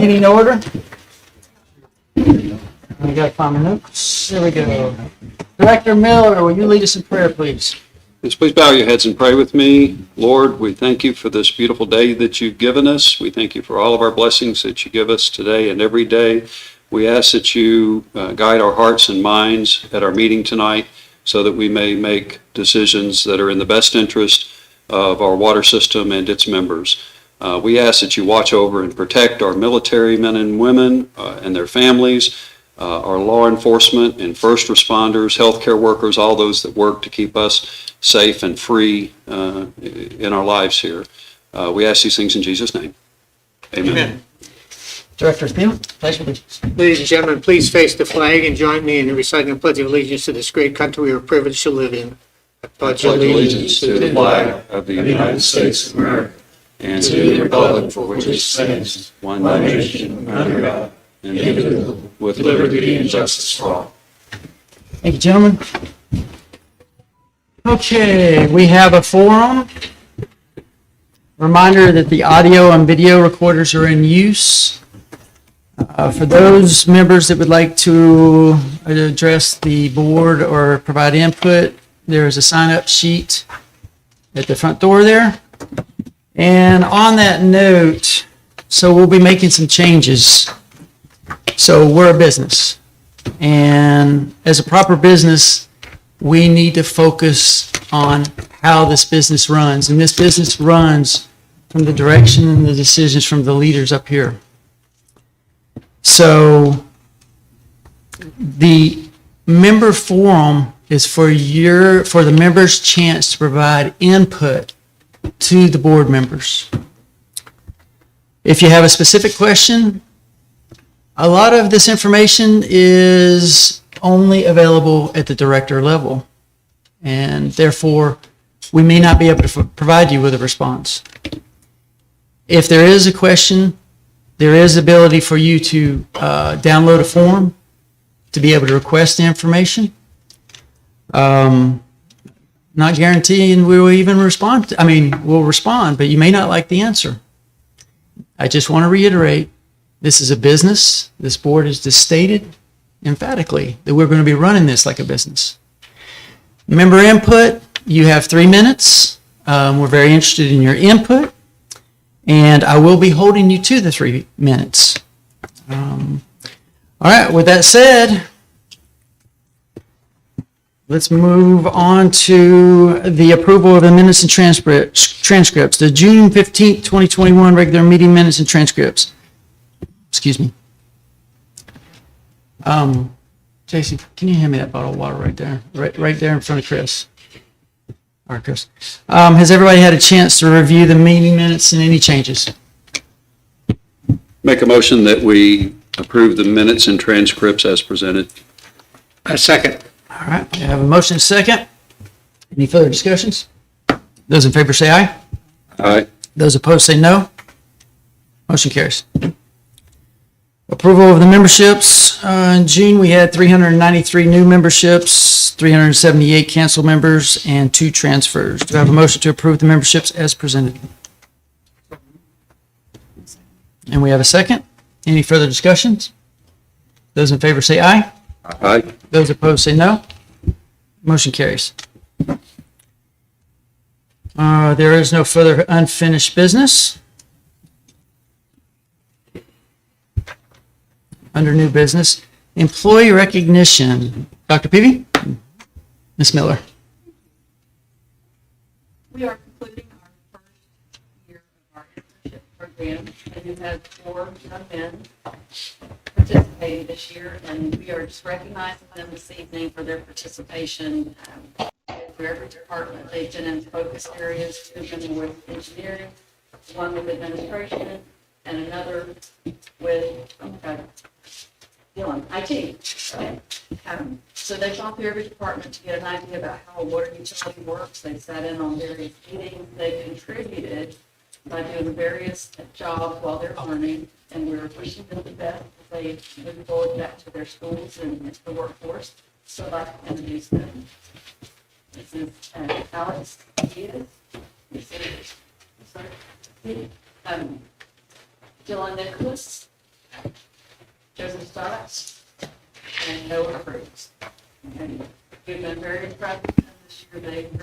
Meeting order. We got to find my notes. There we go. Director Miller, will you lead us in prayer, please? Yes, please bow your heads and pray with me. Lord, we thank you for this beautiful day that you've given us. We thank you for all of our blessings that you give us today and every day. We ask that you guide our hearts and minds at our meeting tonight so that we may make decisions that are in the best interest of our water system and its members. We ask that you watch over and protect our military men and women and their families, our law enforcement and first responders, healthcare workers, all those that work to keep us safe and free in our lives here. We ask these things in Jesus' name. Amen. Amen. Director Thiel, pledge of allegiance. Ladies and gentlemen, please face the flag and join me in reciting the Pledge of Allegiance to this great country we are privileged to live in. I pledge Allegiance to the flag of the United States of America and to the republic for which it stands, one nation, under God, indivisible, with liberty and justice for all. Thank you, gentlemen. Okay, we have a forum. Reminder that the audio and video recorders are in use. For those members that would like to address the board or provide input, there is a sign-up sheet at the front door there. And on that note, so we'll be making some changes. So we're a business. And as a proper business, we need to focus on how this business runs. And this business runs from the direction and the decisions from the leaders up here. So the member forum is for the members' chance to provide input to the board members. If you have a specific question, a lot of this information is only available at the director level, and therefore we may not be able to provide you with a response. If there is a question, there is ability for you to download a form to be able to request the information. Not guaranteeing we will even respond. We'll respond, but you may not like the answer. I just want to reiterate, this is a business. This board has just stated emphatically that we're going to be running this like a business. Member input, you have 3 minutes. We're very interested in your input. And I will be holding you to the 3 minutes. All right, with that said, let's move on to the approval of the minutes and transcripts. The June 15th, 2021 regular meeting minutes and transcripts. Excuse me. Jason, can you hand me that bottle of water right there? Right there in front of Chris. All right, Chris. Has everybody had a chance to review the meeting minutes and any changes? Make a motion that we approve the minutes and transcripts as presented. A second. All right, we have a motion and a second. Any further discussions? Those in favor say aye. Aye. Those opposed say no. Motion carries. Approval of the memberships. In June, we had 393 new memberships, 378 canceled members, and 2 transfers. Do I have a motion to approve the memberships as presented? And we have a second. Any further discussions? Those in favor say aye. Aye. Those opposed say no. Motion carries. There is no further unfinished business. Under new business, employee recognition. Dr. Peavy? Ms. Miller. We are concluding our first year of our internship program, and we've had 4 young men participating this year, and we are just recognizing them this evening for their participation. For every department, they've been in focus areas, 2 of them with engineering, 1 with administration, and another with IT. So they've gone through every department to get an idea about how a water utility works. They've sat in on various meetings. They've contributed by doing various jobs while they're learning, and we're wishing them the best as they move forward back to their schools and into the workforce. So I'd like to introduce them. This is Alex Diaz. Dylan Nicholas, stops and no approves. And we've been very impressed with them this year.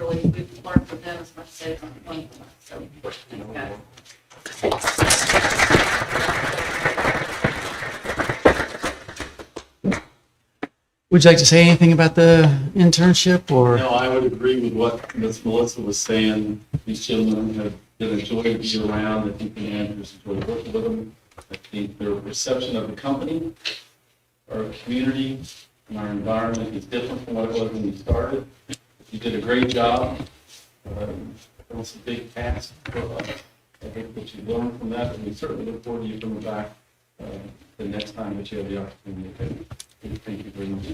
We've learned from them as much as they've learned from us. So, okay. Would you like to say anything about the internship or? No, I would agree with what Ms. Melissa was saying. These children have been a joy to be around. I think the managers enjoy working with them. I think their perception of the company, our community, and our environment is different from what it was when you started. You did a great job. It was a big task for us. I think that you learned from that, and we certainly look forward to you coming back the next time that you have the opportunity. Thank you very much.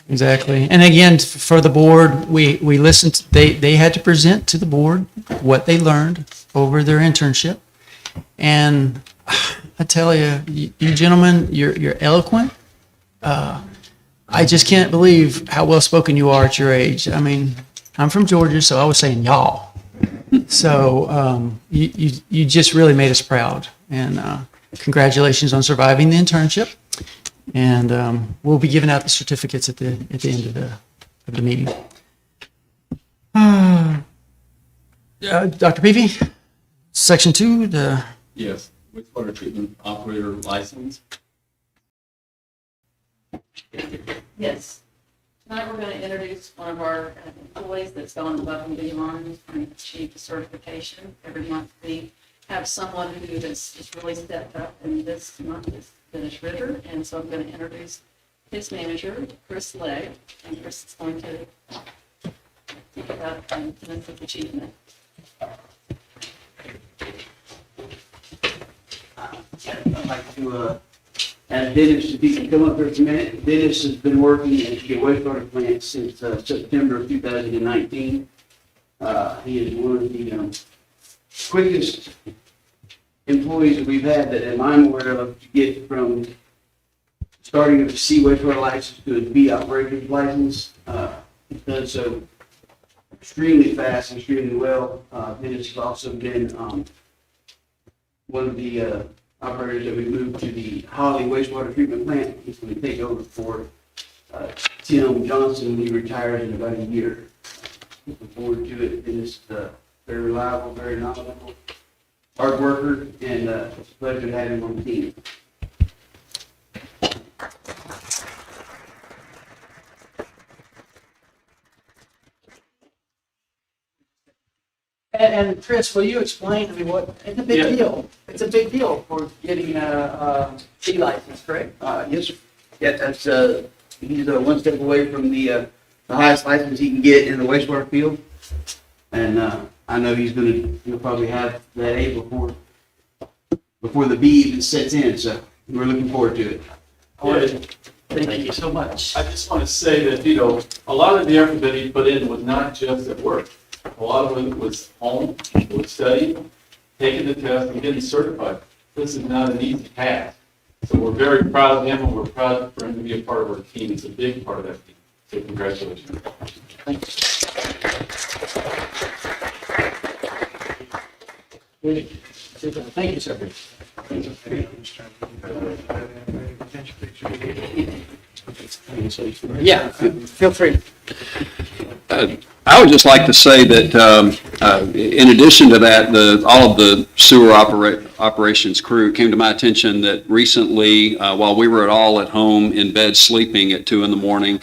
Exactly. And again, for the board, we listened, they had to present to the board what they learned over their internship. And I tell you, you gentlemen, you're eloquent. I just can't believe how well-spoken you are at your age. I mean, I'm from Georgia, so I was saying y'all. So you just really made us proud. And congratulations on surviving the internship. And we'll be giving out the certificates at the end of the meeting. Dr. Peavy, section 2, Yes, wastewater treatment operator license. Yes. Tonight, we're going to introduce one of our employees that's gone above and beyond and achieved the certification. Every month, we have someone who has really stepped up, and this month is Dennis Ritter. And so I'm going to introduce his manager, Chris Legg, and Chris is going to speak about Dennis's achievement. I'd like to ask Dennis if he can come up here for a minute. Dennis has been working at the wastewater plant since September of 2019. He is one of the quickest employees that we've had that I'm aware of to get from starting a C wastewater license to a B operator's license. He's done so extremely fast, extremely well. Dennis has also been one of the operators that we moved to the Holly wastewater treatment plant. He's going to take over for Tim Johnson when he retires in about a year. Looking forward to it. Dennis is very reliable, very knowledgeable, hard worker, and it's a pleasure to have him on the team. And Chris, will you explain, I mean, it's a big Yeah. deal. It's a big deal for getting a C license, correct? Yes, sir. Yeah, that's, he's one step away from the highest license he can get in the wastewater field. And I know he'll probably have that A before the B even sets in, so we're looking forward to it. Thank you so much. I just want to say that, a lot of the effort that he put in was not just at work. A lot of it was home, was studying, taking the test, and getting certified. This is not an easy task. So we're very proud of him, and we're proud for him to be a part of our team. It's a big part of that team. So congratulations. Thank you, sir. Yeah, feel free. I would just like to say that in addition to that, all of the sewer operations crew came to my attention that recently, while we were all at home in bed sleeping at 2 a.m,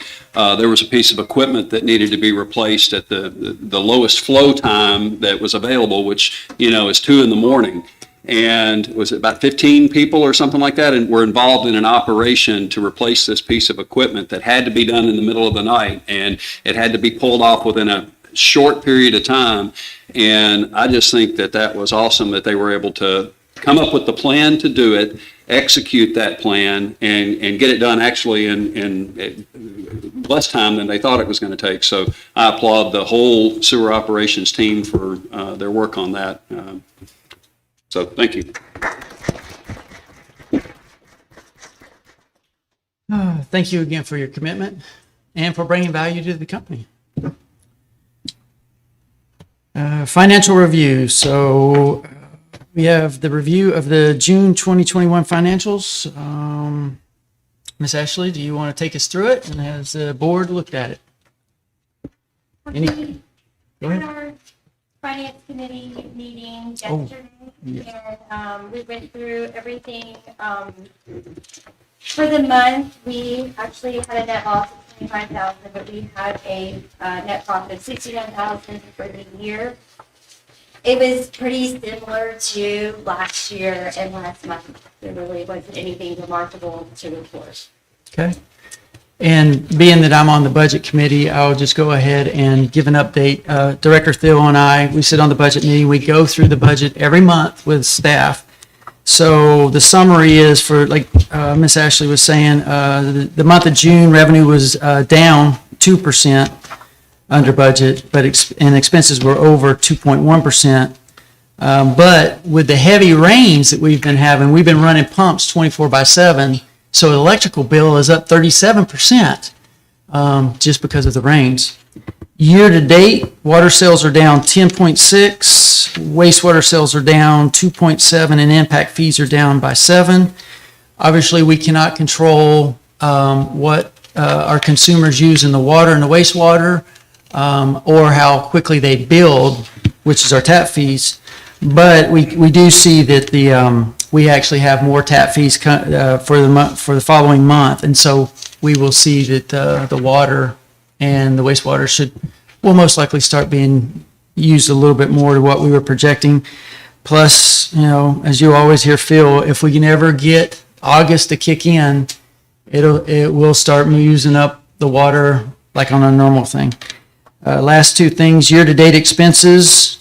there was a piece of equipment that needed to be replaced at the lowest flow time that was available, which, is 2 a.m. And was it about 15 people or something like that? And were involved in an operation to replace this piece of equipment that had to be done in the middle of the night. And it had to be pulled off within a short period of time. And I just think that was awesome that they were able to come up with the plan to do it, execute that plan, and get it done actually in less time than they thought it was going to take. So I applaud the whole sewer operations team for their work on that. So thank you. Thank you again for your commitment and for bringing value to the company. Financial review. So we have the review of the June 2021 financials. Ms. Ashley, do you want to take us through it, and has the board looked at it? Any- We Go had ahead. our finance committee meeting Oh, yesterday, yes. and we went through everything. For the month, we actually had a net loss of 25,000, but we had a net profit of 61,000 for the year. It was pretty similar to last year and last month. There really wasn't anything remarkable to report. Okay. And being that I'm on the budget committee, I'll just go ahead and give an update. Director Thiel and I, we sit on the budget meeting. We go through the budget every month with staff. So the summary is for, like Ms. Ashley was saying, the month of June revenue was down 2% under budget, but expenses were over 2.1%. But with the heavy rains that we've been having, we've been running pumps 24/7. So the electrical bill is up 37%, just because of the rains. Year to date, water sales are down 10.6, wastewater sales are down 2.7, and impact fees are down by 7. Obviously, we cannot control what our consumers use in the water and the wastewater, or how quickly they build, which is our tap fees. But we do see that we actually have more tap fees for the following month, and so we will see that the water and the wastewater will most likely start being used a little bit more to what we were projecting. Plus, as you always hear Phil, if we can ever get August to kick in, it will start using up the water like on a normal thing. Last two things, year-to-date expenses,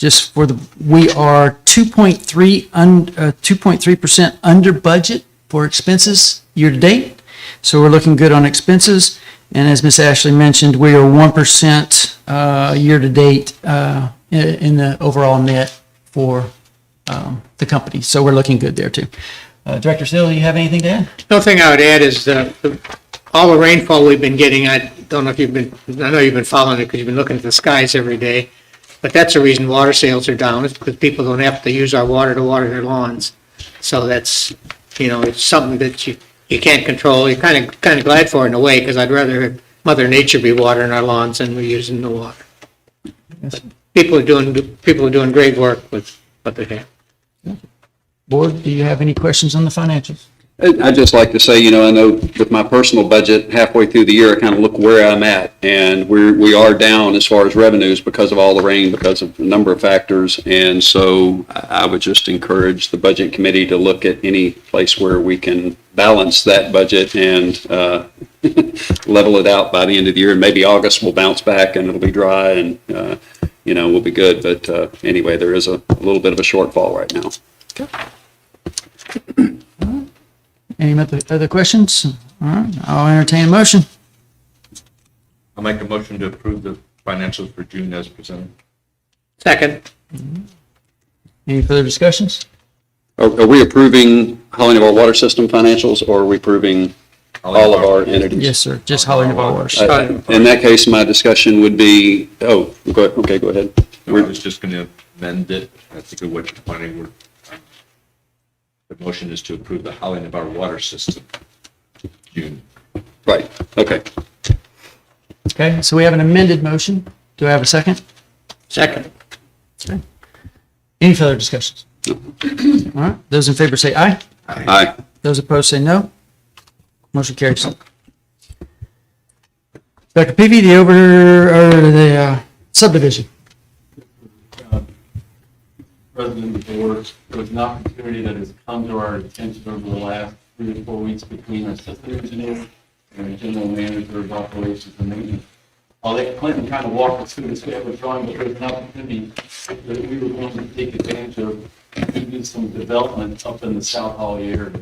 we are 2.3% under budget for expenses year-to-date. So we're looking good on expenses. And as Ms. Ashley mentioned, we are 1% year-to-date in the overall net for the company. So we're looking good there too. Director Still, do you have anything to add? The only thing I would add is all the rainfall we've been getting. I don't know if I know you've been following it because you've been looking at the skies every day, but that's the reason water sales are down, is because people don't have to use our water to water their lawns. So that's, it's something that you can't control. You're kind of glad for it in a way, because I'd rather Mother Nature be watering our lawns than we're using the water. Yes. But people are doing great work with what they have. Board, do you have any questions on the financials? I'd just like to say, I know with my personal budget, halfway through the year, I kind of look where I'm at, and we are down as far as revenues because of all the rain, because of a number of factors. And so I would just encourage the budget committee to look at any place where we can balance that budget and level it out by the end of the year. And maybe August will bounce back and it'll be dry and, we'll be good. But anyway, there is a little bit of a shortfall right now. Any other questions? All right, I'll entertain a motion. I'll make a motion to approve the financials for June as presented. Second. Any further discussions? Are we approving Holly Navarre Water System financials, or are we approving all of our entities? Yes, sir, just Holly Navarre Water. In that case, my discussion would be, go ahead. I was just going to amend it. I think of what you're finding. The motion is to approve the Holly Navarre Water System, June. Right, okay. Okay, so we have an amended motion. Do I have a second? Second. Any further discussions? All right, those in favor say aye. Aye. Those opposed say no. Motion carries. Dr. Peavy, the subdivision. President of the board, there was an opportunity that has come to our attention over the last 3 or 4 weeks between our system engineer and the general manager of operations and maintenance. I'll let Clinton kind of walk us through the schedule drawing, but there's an opportunity that we were going to take advantage of to do some development up in the South Holly area.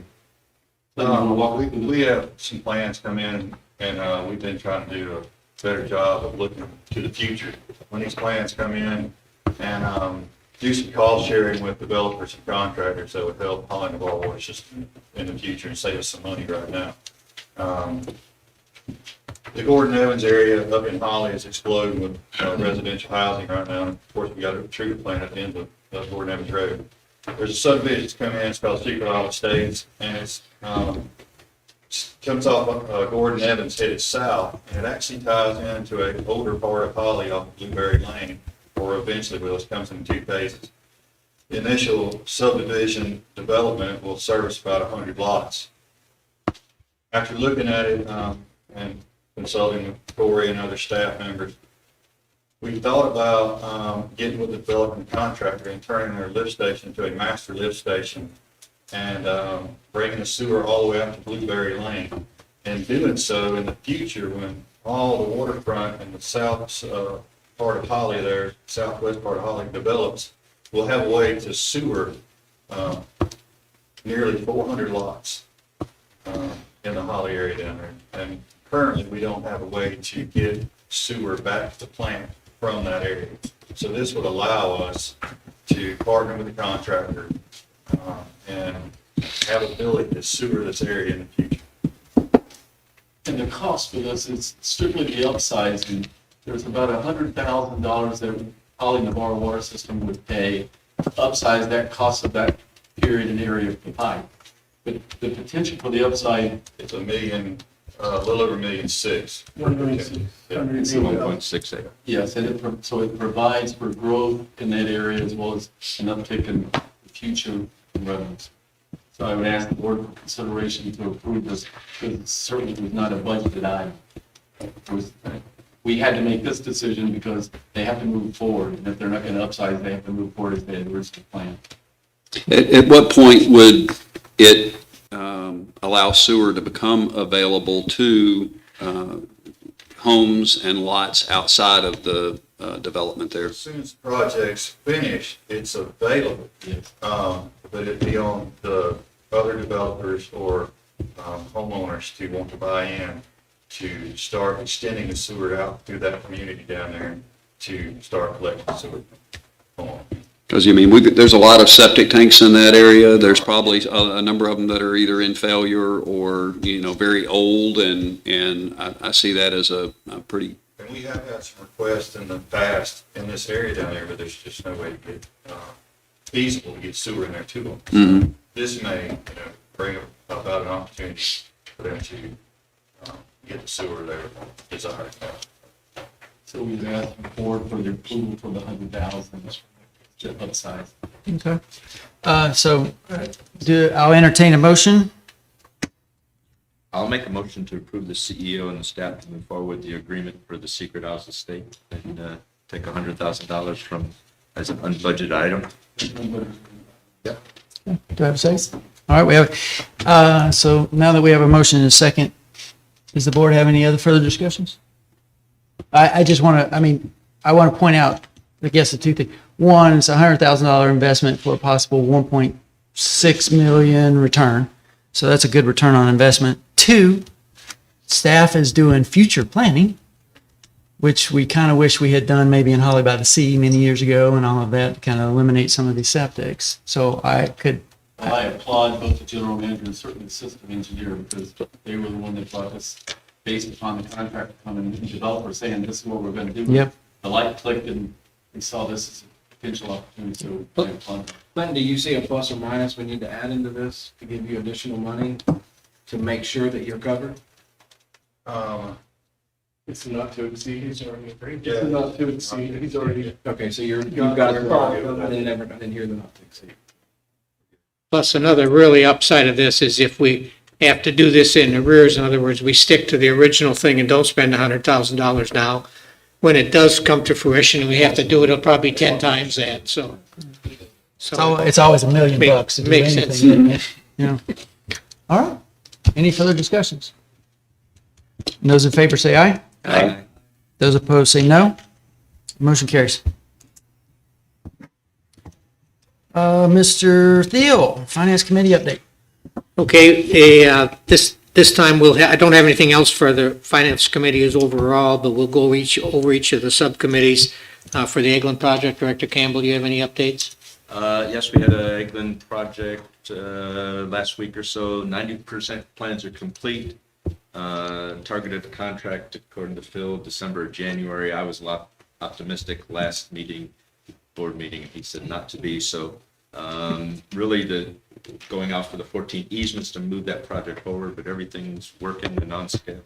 We have some plans come in, and we've been trying to do a better job of looking to the future. When these plans come in, and do some cost sharing with developers and contractors that would help Holly Navarre Water System in the future and save us some money right now. The Gordon Evans area up in Holly is exploding with residential housing right now. And of course, we got a treatment plant at the end of Gordon Evans Road. There's a subdivision that's come in, it's called Secret Isle Estates, and it's comes off Gordon Evans headed south, and it actually ties into an older part of Holly off Blueberry Lane, or eventually will. It comes in two phases. The initial subdivision development will service about 100 lots. After looking at it and consulting with Corey and other staff members, we thought about getting with the development contractor and turning their lift station into a master lift station and bringing the sewer all the way up to Blueberry Lane. And doing so in the future, when all the waterfront and the south part of Holly there, southwest part of Holly develops, we'll have a way to sewer nearly 400 lots in the Holly area down there. And currently, we don't have a way to get sewer back to the plant from that area. So this would allow us to partner with the contractor and have ability to sewer this area in the future. And the cost for this is strictly the upsizing. There's about $100,000 that Holly Navarre Water System would pay to upsize that cost of that period and area of the pipe. But the potential for the upside, It's a little over $1.6 million. 1.68. yes, and so it provides for growth in that area as well as an uptick in future revenues. So I would ask the board for consideration to approve this, because it certainly was not a budgeted item. We had to make this decision because they have to move forward, and if they're not going to upsize, they have to move forward as they had originally planned. At what point would it allow sewer to become available to homes and lots outside of the development there? As soon as the project's finished, it's available. Yes. But it'd be on the other developers or homeowners to want to buy in to start extending the sewer out through that community down there to start collecting sewer. Because, there's a lot of septic tanks in that area. There's probably a number of them that are either in failure or, very old, and I see that as a pretty. And we have had some requests in the past in this area down there, but there's just no way to get feasible to get sewer in there to them. Mhm. This may, bring about an opportunity for them to get the sewer they're desiring. So we've asked the board for the approval for the 100,000 to upsize. Okay. I'll entertain a motion. I'll make a motion to approve the CEO and the staff to move forward with the agreement for the Secret House estate and take $100,000 from as an unbudgeted item. Do I have a second? All right, we have, so now that we have a motion and a second, does the board have any other further discussions? I just want to, I want to point out, I guess, the two things. One, it's a $100,000 investment for a possible 1.6 million return. So that's a good return on investment. Two, staff is doing future planning, which we kind of wish we had done maybe in Holly by the Sea many years ago and all of that, to kind of eliminate some of these septics. So I applaud both the general manager and certainly the system engineer, because they were the one that brought this based upon the contract coming and the developer saying this is what we're going to do. Yep. The light clicked and we saw this as a potential opportunity, so I applaud them. Clinton, do you see a plus or minus we need to add into this to give you additional money to make sure that you're covered? It's not to exceed, he's already agreed. Yeah. It's not to exceed, he's already. Okay, so you've got it. I didn't hear the not to exceed. Plus, another really upside of this is if we have to do this in arrears, in other words, we stick to the original thing and don't spend $100,000 now. When it does come to fruition and we have to do it, it'll probably be 10 times that, so. it's always $1 million to do Makes anything. sense. All right. Any further discussions? Those in favor say aye. Aye. Those opposed say no. Motion carries. Mr. Thiel, Finance Committee update. Okay, this time I don't have anything else for the Finance Committee as overall, but we'll go over each of the subcommittees. For the Eglin project, Director Campbell, do you have any updates? Yes, we had a Eglin project last week or so. 90% plans are complete. Targeted contract, according to Phil, December, January. I was a lot optimistic last board meeting, he said not to be. So really going out for the 14 easements to move that project forward, but everything's working and on schedule.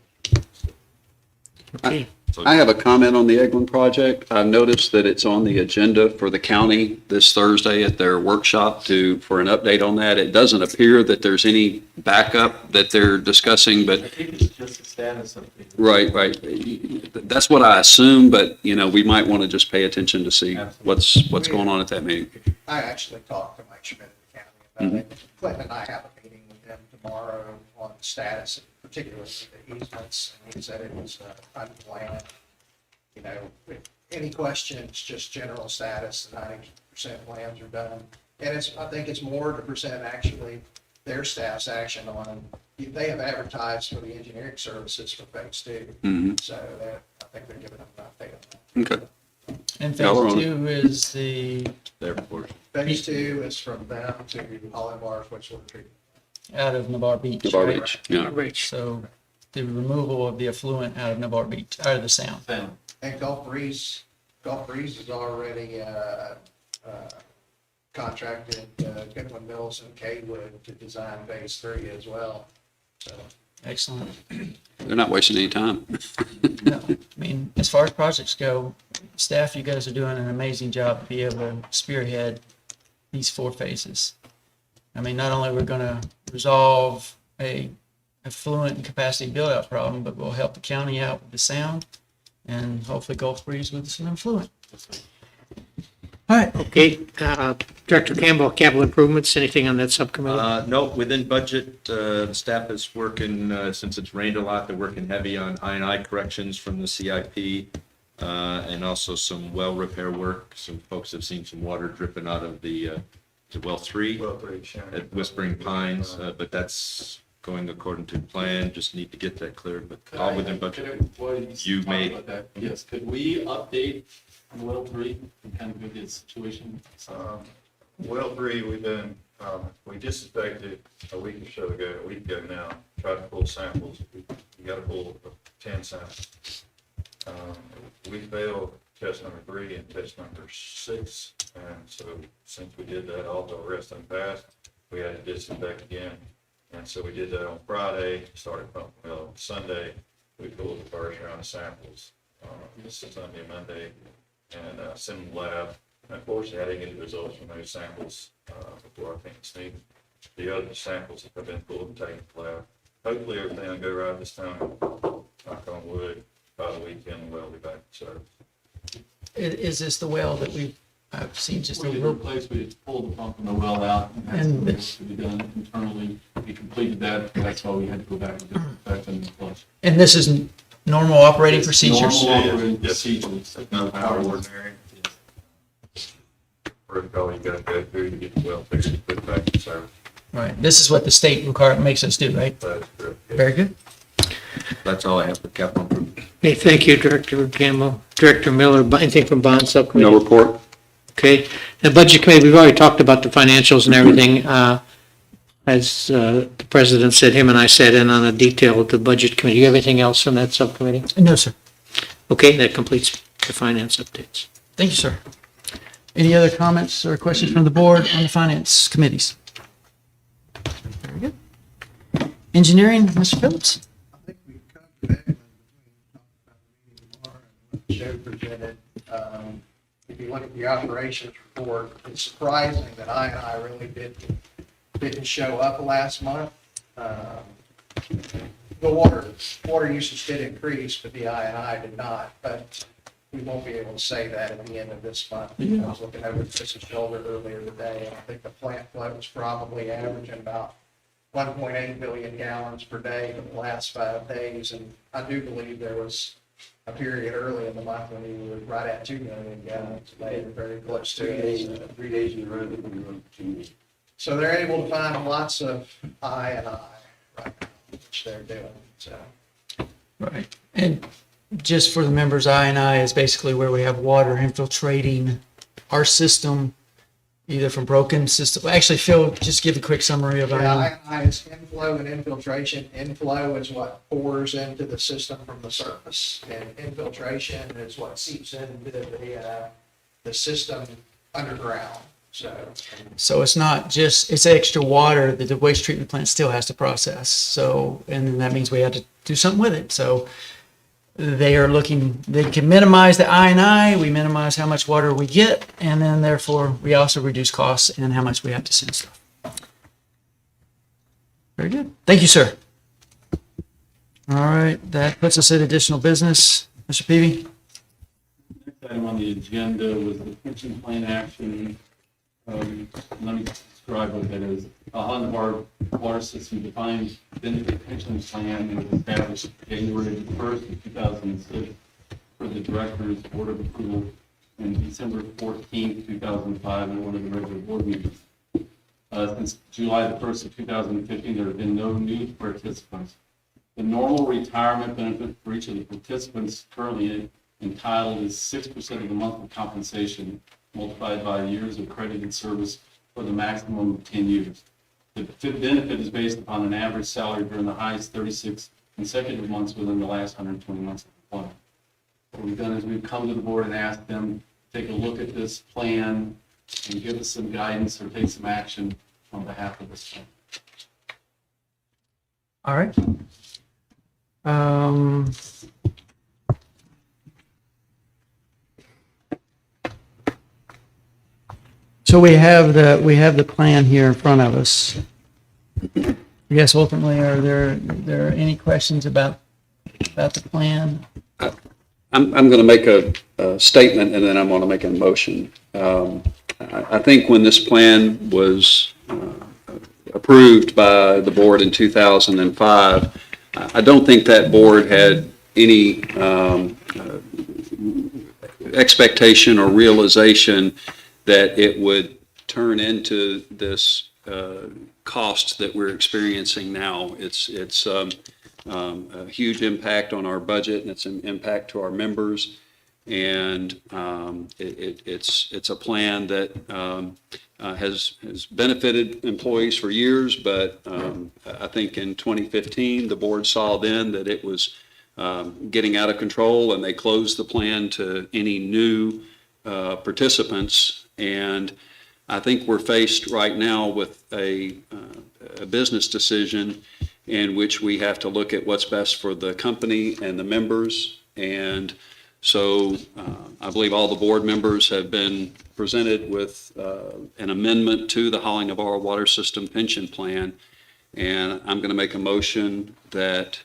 Okay. I have a comment on the Eglin project. I've noticed that it's on the agenda for the county this Thursday at their workshop for an update on that. It doesn't appear that there's any backup that they're discussing, but I think it's just a status update. right. That's what I assume, but, we might want to just pay attention to see what's going on at that meeting. I actually talked to Mike Schmidt at the county about it. Clinton and I have a meeting with them tomorrow on the status, particularly the easements, and he said it was unplanned. If any questions, just general status, 90% plans are done. And I think it's more to present actually their staff's action on, they have advertised for the engineering services for phase 2. Mhm. So I think they're giving them an update on that. Okay. And Y'all are phase on 2 is the, Their portion. Phase 2 is from them to Holland Bars, wastewater treatment. out of Navarre Beach. Navarre right? Beach, yeah. So the removal of the effluent out of Navarre Beach, out of the sound. Sound. And Gulf Breeze is already contracted Goodwin Mills and Kaywood to design phase 3 as well. So Excellent. They're not wasting any time. No, I mean, as far as projects go, staff, you guys are doing an amazing job to be able to spearhead these 4 phases. I mean, not only we're going to resolve a affluent and capacity build-out problem, but we'll help the county out with the sound and hopefully Gulf Breeze with some influent. All right. Okay, Director Campbell, capital improvements, anything on that subcommittee? No, within budget, the staff is working, since it's rained a lot, they're working heavy on I&I corrections from the CIP, and also some well repair work. Some folks have seen some water dripping out of the well 3 at Whispering Pines, but that's going according to plan. Just need to get that cleared, but all within budget. You may- Yes, could we update well 3 and kind of go get the situation? Well 3, we disinfected a week ago now, tried to pull samples. We got to pull 10 samples. We failed test number 3 and test number 6, and so since we did that, all the rest unpassed, we had to disinfect again. And so we did that on Friday, started pumping well Sunday. We pulled the first round of samples, this is Sunday, Monday, and sent them to the lab. Unfortunately, I didn't get the results from those samples before I think it's needed. The other samples have been pulled and taken to the lab. Hopefully, everything will go right this time. Knock on wood, by the weekend, we'll be back to service. Is this the well that I've seen just a We did little? replace, we pulled the pump from the well out and had some work to be done internally. We completed that, that's why we had to go back and disinfect and flush. And this is normal operating procedures? Normal operating Yes. procedures. No power ordinary. Protocol you gotta go through to get the well fixed and put back in service. Right. This is what the state makes us do, right? That's correct. Very good. That's all I have for capital improvement. Okay, thank you, Director Campbell. Director Miller, anything from bond subcommittee? No report? Okay, the budget committee, we've already talked about the financials and everything. As the president said, him and I sat in on a detail of the budget committee. You have anything else on that subcommittee? No, sir. Okay, that completes the finance updates. Thank you, sir. Any other comments or questions from the board on the finance committees? Very good. Engineering, Mr. Phillips? I think we've covered that between talking about the meeting tomorrow and what Joe presented. If you look at the operations report, it's surprising that I really didn't show up last month. The water usage did increase, but the I did not. But we won't be able to say that at the end of this month. I was looking over Chris's shoulder earlier today, and I think the plant flow was probably averaging about 1.8 billion gallons per day for the last 5 days. And I do believe there was a period early in the month when we were right at 2 million gallons a day, very close to it. 3 days in a row that we were over 2. So they're able to find lots of I right now, which they're doing, so. Right. And just for the members, I is basically where we have water infiltrating our system, either from broken system. Actually, Phil, just give a quick summary of Yeah, I is inflow and infiltration. Inflow is what pours into the system from the surface, and infiltration is what seeps into the system underground. So it's not just, it's extra water that the waste treatment plant still has to process. So, and then that means we have to do something with it. So they are looking, they can minimize the I&I, we minimize how much water we get, and then therefore we also reduce costs and how much we have to send stuff. Very good. Thank you, sir. All right, that puts us at additional business. Mr. Peavy? Next item on the agenda was the pension plan action. Let me describe what that is. On our water system defined benefit pension plan was established January 1st of 2006 for the director's board of approval and December 14th, 2005 in one of the regular board meetings. Since July the 1st of 2015, there have been no new participants. The normal retirement benefit for each of the participants currently entitled is 6% of the monthly compensation multiplied by years of credited service for the maximum of 10 years. The benefit is based upon an average salary during the highest 36 consecutive months within the last 120 months of employment. What we've done is we've come to the board and asked them to take a look at this plan and give us some guidance or take some action on behalf of this plan. All right. So we have the plan here in front of us. I guess ultimately, are there any questions about the plan? I'm going to make a statement and then I'm going to make a motion. I think when this plan was approved by the board in 2005, I don't think that board had any expectation or realization that it would turn into this cost that we're experiencing now. It's a huge impact on our budget, and it's an impact to our members. And it's a plan that has benefited employees for years, but I think in 2015, the board saw then that it was getting out of control, and they closed the plan to any new participants. And I think we're faced right now with a business decision in which we have to look at what's best for the company and the members. And so I believe all the board members have been presented with an amendment to the Holly Navarro Water System Pension Plan. And I'm going to make a motion that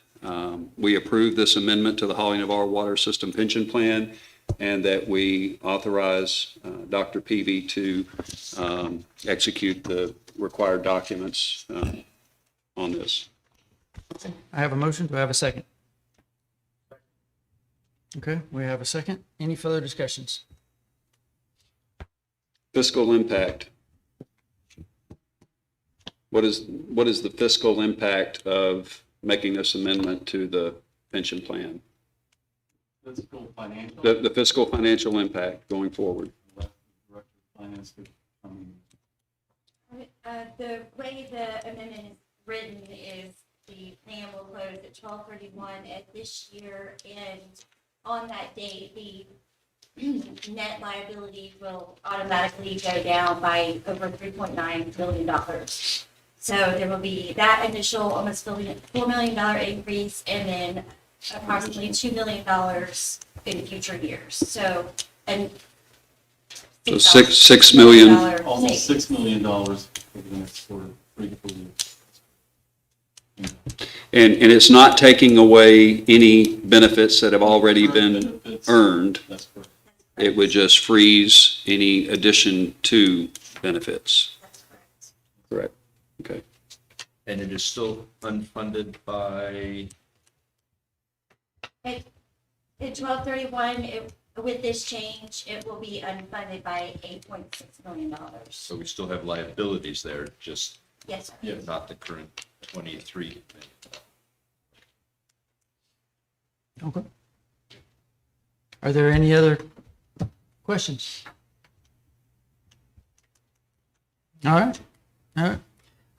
we approve this amendment to the Holly Navarro Water System Pension Plan, and that we authorize Dr. Peavy to execute the required documents on this. I have a motion. Do I have a second? Okay, we have a second. Any further discussions? Fiscal impact. What is the fiscal impact of making this amendment to the pension plan? Fiscal financial. The fiscal financial impact going forward. Director of Finance could come in. The way the amendment is written is the plan will close at 12/31 at this year, and on that date, the net liability will automatically go down by over $3.9 billion. So there will be that initial almost $4 million increase, and then approximately $2 million in future years. So, and So $6 million. Almost $6 million over the next 3 to 4 years. And it's not taking away any benefits that have already been Benefits. earned. That's correct. It would just freeze any addition to benefits. That's correct. Correct. Okay. And it is still unfunded by, At 12/31, with this change, it will be unfunded by $8.6 million. so we still have liabilities there, just Yes, sir. Yeah. not the current 23. Okay. Are there any other questions? All right, all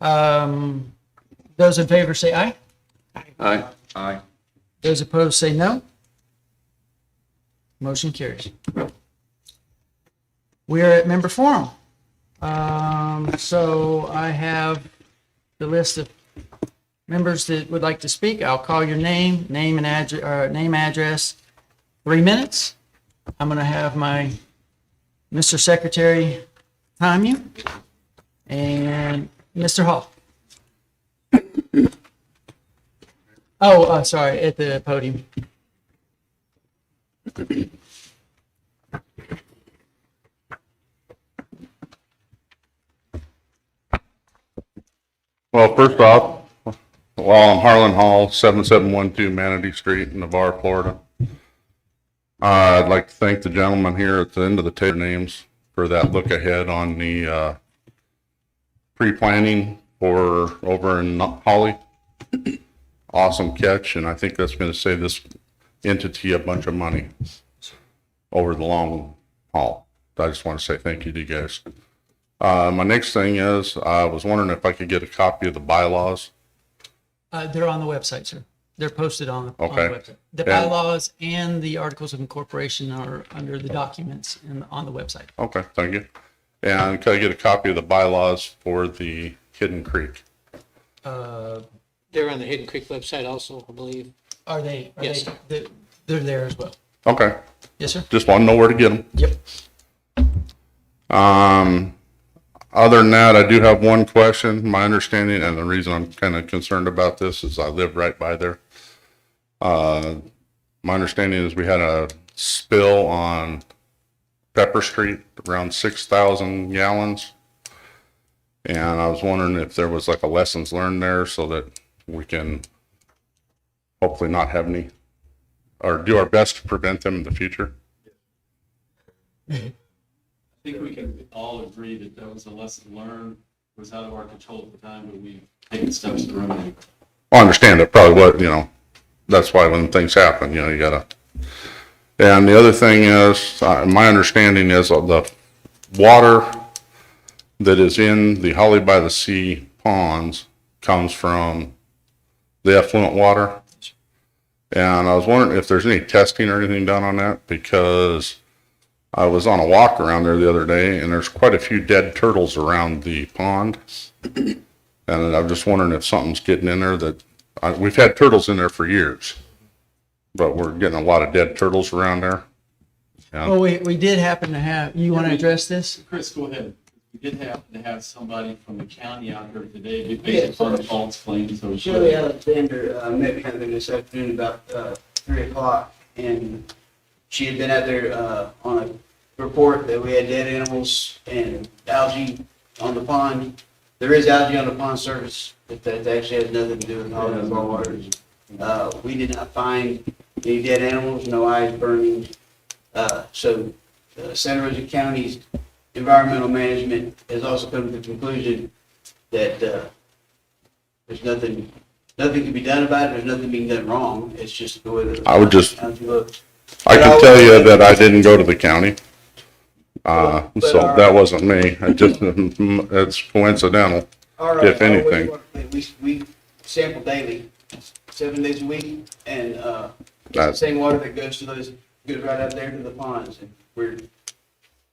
right. Those in favor say aye. Aye. Aye. Those opposed say no. Motion carries. We are at member forum. So I have the list of members that would like to speak. I'll call your name and address. 3 minutes. I'm going to have my Mr. Secretary time you. And Mr. Hall. Oh, sorry, at the podium. Well, first off, I'm Harlan Hall, 7712 Manatee Street, Navarre, Florida. I'd like to thank the gentleman here at the end of the table names for that look ahead on the pre-planning for over in Holly. Awesome catch, and I think that's going to save this entity a bunch of money over the long haul. I just want to say thank you to you guys. My next thing is, I was wondering if I could get a copy of the bylaws. They're on the website, sir. They're posted on the Okay. website. The And- bylaws and the articles of incorporation are under the documents on the website. Okay, thank you. And could I get a copy of the bylaws for the Hidden Creek? They're on the Hidden Creek website also, I believe. Are they? Yes. They're there as well. Okay, Yes, sir. just want to know where to get them. Yep. Other than that, I do have one question. My understanding, and the reason I'm kind of concerned about this is I live right by there. My understanding is we had a spill on Pepper Street, around 6,000 gallons. And I was wondering if there was like a lessons learned there so that we can hopefully not have any, or do our best to prevent them in the future. I think we can all agree that that was a lesson learned, was out of our control at the time, but we've taken steps to remedy. I understand that probably what, that's why when things happen, you gotta. And the other thing is, my understanding is the water that is in the Holly by the Sea ponds comes from the effluent water. And I was wondering if there's any testing or anything done on that, because I was on a walk around there the other day and there's quite a few dead turtles around the pond. And I'm just wondering if something's getting in there that, we've had turtles in there for years, but we're getting a lot of dead turtles around there. Yeah. Well, we did happen to have, you want to address this? Chris, go ahead. We did happen to have somebody from the county out here today, based on false claims. So Shirley Alexander met with me this afternoon about 3 o'clock, and she had been out there on a report that we had dead animals and algae on the pond. There is algae on the pond surface, but that actually has nothing to do with all of our waters. We did not find any dead animals, no eyes burning. So Santa Rosa County's environmental management has also come to the conclusion that there's nothing can be done about it. There's nothing being done wrong. It's just the way that I would just, algae looks. I can tell you that I didn't go to the county. So that wasn't me. It just, it's coincidental. All right, if anything. we sample daily, 7 days a week, and it's the That's- same water that goes right out there to the ponds, and we're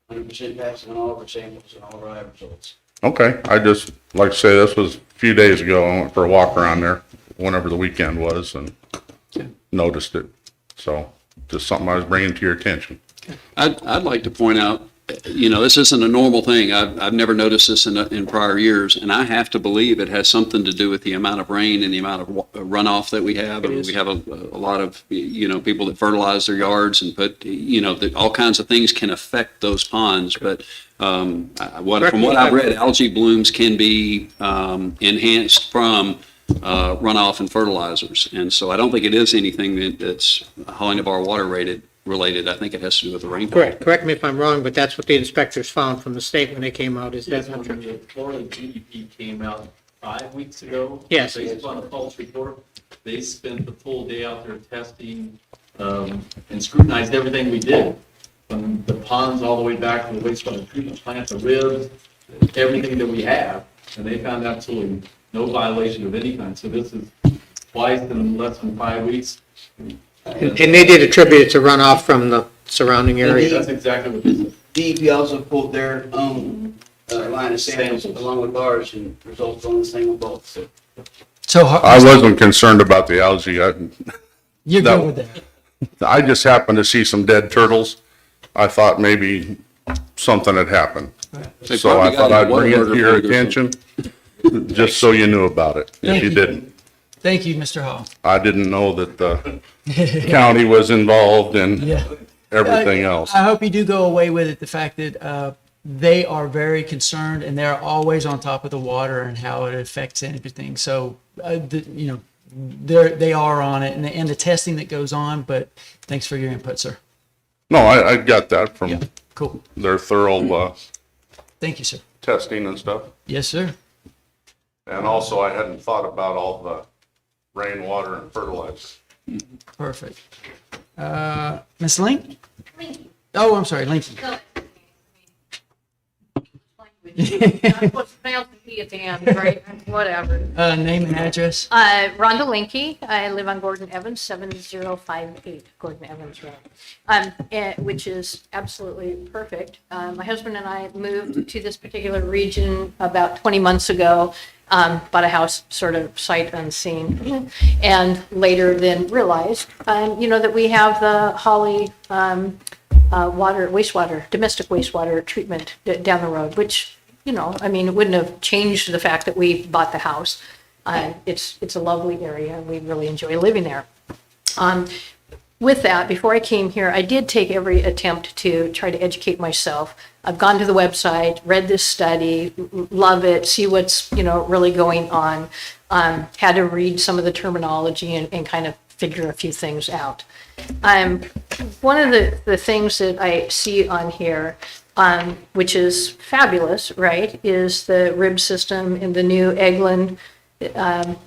100% passing on all of our samples and all of our lab results. Okay, I just, like I say, this was a few days ago. I went for a walk around there, whenever the weekend was, and noticed it. So, just something I was bringing to your attention. I'd like to point out, this isn't a normal thing. I've never noticed this in prior years, and I have to believe it has something to do with the amount of rain and the amount of runoff that we have. I mean, we have a lot of, people that fertilize their yards and put, that all kinds of things can affect those ponds. But from what I've read, algae blooms can be enhanced from runoff and fertilizers. And so I don't think it is anything that's Holly Navarre water related. I think it has to do with the rainfall. Correct me if I'm wrong, but that's what the inspectors found from the state when they came out, is that not true? The Florida GDP came out 5 weeks ago. Yes. Based on a pulse report. They spent the full day out there testing and scrutinized everything we did. From the ponds all the way back to the wastewater treatment plant, the ribs, everything that we have. And they found absolutely no violation of any kind. So this is twice in less than 5 weeks. And they did attribute it to runoff from the surrounding area. That's exactly what they said. DEP also pulled their own line of samples along with ours and results on the same boat, so. So I wasn't concerned about the algae. you're that- good with that. I just happened to see some dead turtles. I thought maybe something had happened. They So I probably thought got I'd one bring it murder to your or something. attention, just so you knew about it, if you didn't. Thank you, Mr. Hall. I didn't know that the county was involved in Yeah. everything else. I hope you do go away with it, the fact that they are very concerned and they're always on top of the water and how it affects everything. So, they are on it and the testing that goes on, but thanks for your input, sir. No, I got that from Yeah, cool. their thorough Thank you, sir. testing and stuff. Yes, sir. And also, I hadn't thought about all the rainwater and fertilizer. Perfect. Ms. Link? Oh, I'm sorry, Linky. I'm supposed to pronounce the P at the end, right? Whatever. Name and address? Rhonda Linky. I live on Gordon Evans, 7058 Gordon Evans Road, which is absolutely perfect. My husband and I moved to this particular region about 20 months ago, bought a house sort of sight unseen, and later then realized, that we have the Holly domestic wastewater treatment down the road, which, it wouldn't have changed the fact that we bought the house. It's a lovely area, and we really enjoy living there. With that, before I came here, I did take every attempt to try to educate myself. I've gone to the website, read this study, love it, see what's, really going on. Had to read some of the terminology and kind of figure a few things out. One of the things that I see on here, which is fabulous, right, is the rib system in the new Eglin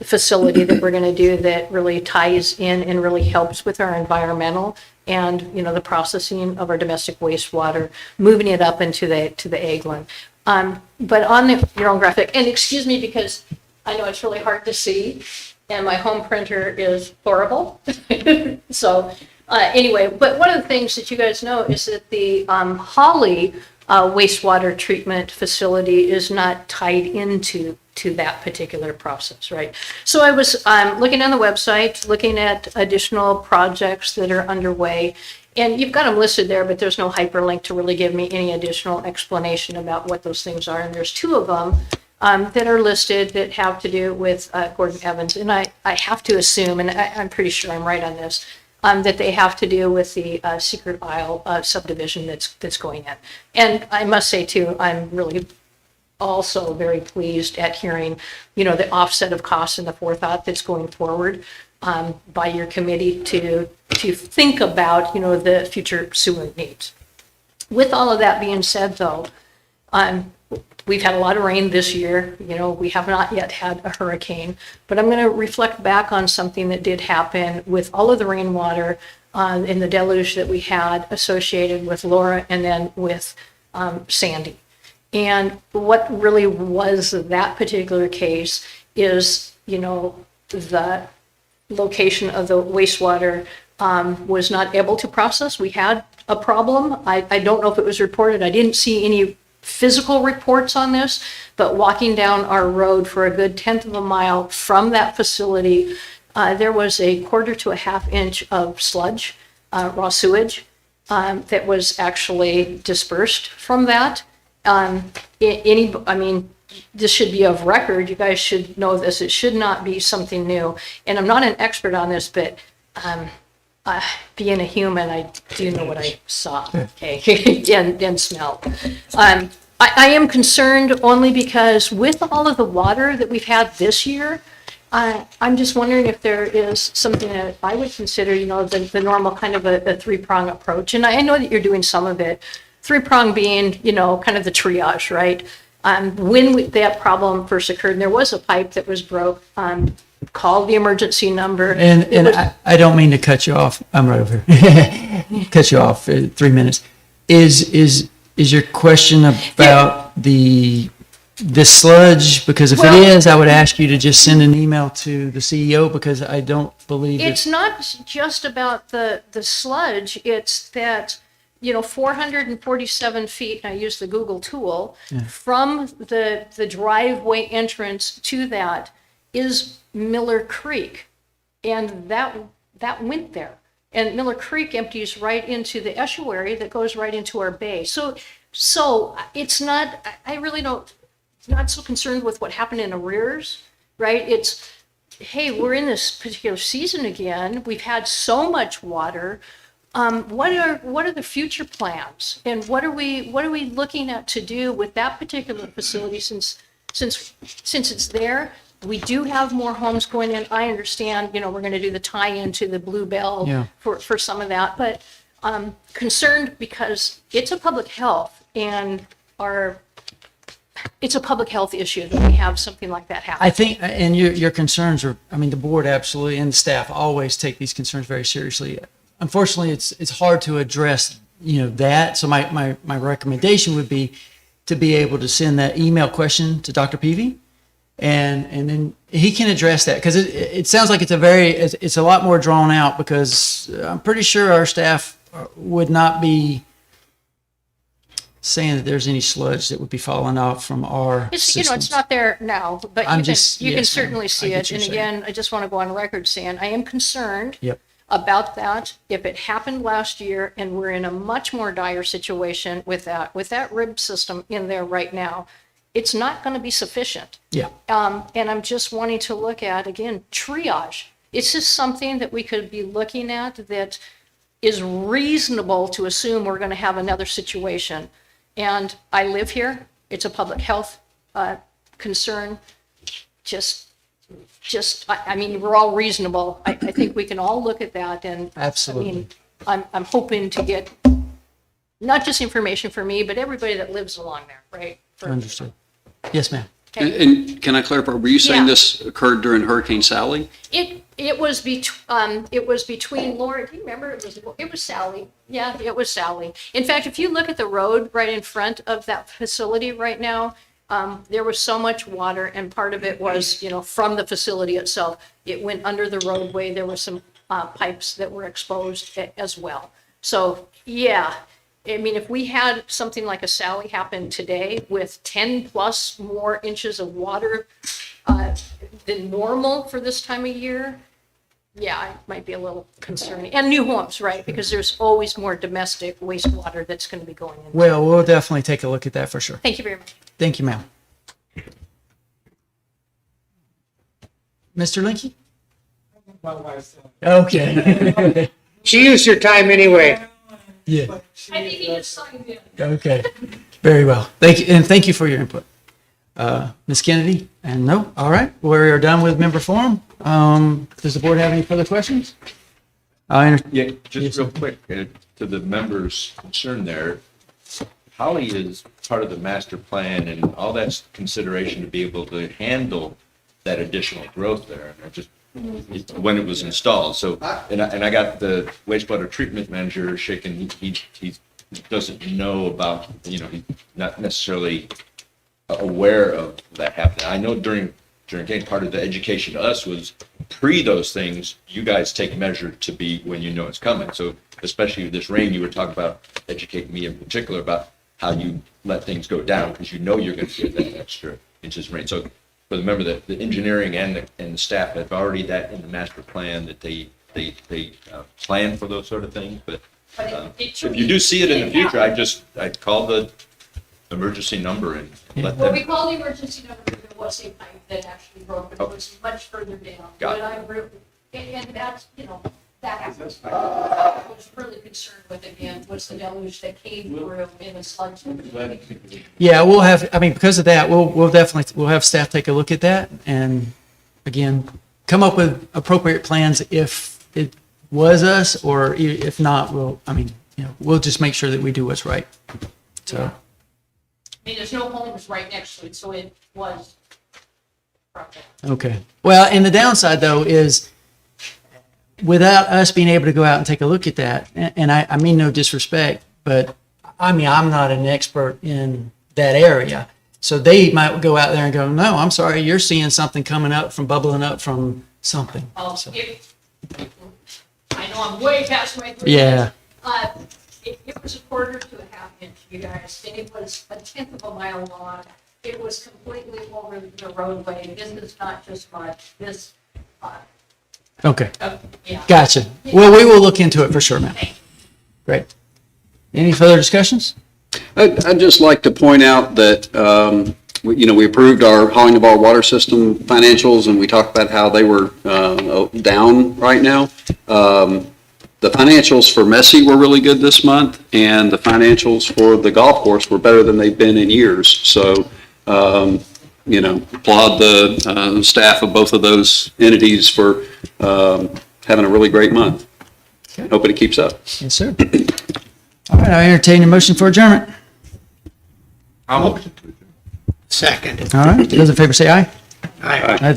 facility that we're going to do that really ties in and really helps with our environmental and, the processing of our domestic wastewater, moving it up into the Eglin. But on your own graphic, and excuse me because I know it's really hard to see, and my home printer is horrible. So anyway, but one of the things that you guys know is that the Holly wastewater treatment facility is not tied into that particular process, right? So I was looking on the website, looking at additional projects that are underway, and you've got them listed there, but there's no hyperlink to really give me any additional explanation about what those things are. And there's two of them that are listed that have to do with Gordon Evans. And I have to assume, and I'm pretty sure I'm right on this, that they have to do with the Secret Isle subdivision that's going in. And I must say too, I'm really also very pleased at hearing, the offset of costs and the forethought that's going forward by your committee to think about, the future sewer needs. With all of that being said, though, we've had a lot of rain this year. We have not yet had a hurricane, but I'm going to reflect back on something that did happen with all of the rainwater in the deluge that we had associated with Laura and then with Sandy. And what really was that particular case is, the location of the wastewater was not able to process. We had a problem. I don't know if it was reported. I didn't see any physical reports on this, but walking down our road for a good 1/10 of a mile from that facility, there was a 1/4 to a 1/2 inch of sludge, raw sewage, that was actually dispersed from that. This should be of record. You guys should know this. It should not be something new. And I'm not an expert on this, but being a human, I do know what I saw, okay, and smelled. I am concerned only because with all of the water that we've had this year, I'm just wondering if there is something that I would consider, the normal kind of a three-prong approach. And I know that you're doing some of it. Three-prong being, kind of the triage, right? When that problem first occurred, and there was a pipe that was broke, call the emergency number. And I don't mean to cut you off. I'm right over here. Cut you off 3 minutes. Is your question about the sludge? Because if it is, I would ask you to just send an email to the CEO because I don't believe it's not just about the sludge. It's that 447 feet, and I use the Google tool, from the driveway entrance to that is Miller Creek. And that went there. And Miller Creek empties right into the estuary that goes right into our bay. So it's not, I really don't, not so concerned with what happened in arrears, right? It's, hey, we're in this particular season again. We've had so much water. What are the future plans? And what are we looking at to do with that particular facility since it's there? We do have more homes going in. I understand, we're going to do the tie-in to the Bluebell for some of that, but concerned because it's a public health and it's a public health issue that we have something like that happen. I think, and your concerns are, the board absolutely and the staff always take these concerns very seriously. Unfortunately, it's hard to address, that. So my recommendation would be to be able to send that email question to Dr. Peavy. And then he can address that because it sounds like it's a lot more drawn out because I'm pretty sure our staff would not be saying that there's any sludge that would be falling off from our systems. It's not there now, but you can yes, ma'am. certainly see I get it. what And you're saying. again, I just want to go on record saying I am concerned Yep. about that. If it happened last year and we're in a much more dire situation with that rib system in there right now, it's not going to be sufficient. Yeah. And I'm just wanting to look at, again, triage. It's just something that we could be looking at that is reasonable to assume we're going to have another situation. And I live here. It's a public health concern. We're all reasonable. I think we can all look at that. And Absolutely. I'm hoping to get not just information for me, but everybody that lives along there, right? Understood. Yes, ma'am. Okay. And can I clarify, were you saying Yeah. this occurred during Hurricane Sally? It was between Laura, do you remember? It was Sally. Yeah, it was Sally. In fact, if you look at the road right in front of that facility right now, there was so much water and part of it was, from the facility itself. It went under the roadway. There were some pipes that were exposed as well. So, yeah. If we had something like a Sally happen today with 10 plus more inches of water than normal for this time of year, yeah, it might be a little concerning. And new homes, right? Because there's always more domestic wastewater that's going to be going in. Well, we'll definitely take a look at that for sure. Thank you very much. Thank you, ma'am. Mr. Linky? My wife's. Okay. She used her time anyway. Yeah. I think he just signed in. Okay. Very well. Thank you. And thank you for your input. Ms. Kennedy? And no? All right. We're done with member forum. Does the board have any further questions? Yeah, Yes, just real quick, to the members' concern there, Holly is part of the master plan and all that's consideration to be able to handle that additional growth there. And I just, when it was installed, so, and I got the wastewater treatment manager shaking, he doesn't know about, he's not necessarily aware of that happening. I know during part of the education to us was pre those things, you guys take measure to be when you know it's coming. So especially with this rain, you were talking about, educating me in particular about how you let things go down because you're going to get that extra inches of rain. So for the member, the engineering and the staff have already that in the master plan that they plan for those sort of things. But if you do see it in the future, I'd call the emergency number and let Well, them. we called the emergency number, there was a pipe that actually broke, but it was much further down. Got it. But and that's, that happened. I was really concerned with, again, was the deluge that came through in the sludge. Yeah, we'll have, because of that, we'll have staff take a look at that and again, come up with appropriate plans if it was us or if not, we'll just make sure that we do what's right. So. There's no homes right next to it, so it was. Okay. Well, and the downside though is without us being able to go out and take a look at that, and I mean no disrespect, but I'm not an expert in that area. So they might go out there and go, no, I'm sorry, you're seeing something bubbling up from something. Oh, So, I know I'm way past my 3 yeah. It was a quarter to a half inch, you guys, and it was a tenth of a mile long. It was completely over the roadway. This is not just mud, this, Okay, yeah. gotcha. Well, we will look into it for sure, ma'am. Great. Any further discussions? I'd just like to point out that, we approved our Holly Navarre water system financials, and we talked about how they were down right now. The financials for Messi were really good this month, and the financials for the golf course were better than they've been in years. So, applaud the staff of both of those entities for having a really great month. Hoping it keeps up. Yes, sir. All right, I entertain a motion for adjournment. Second. All right, those in favor say aye. Aye. Aye.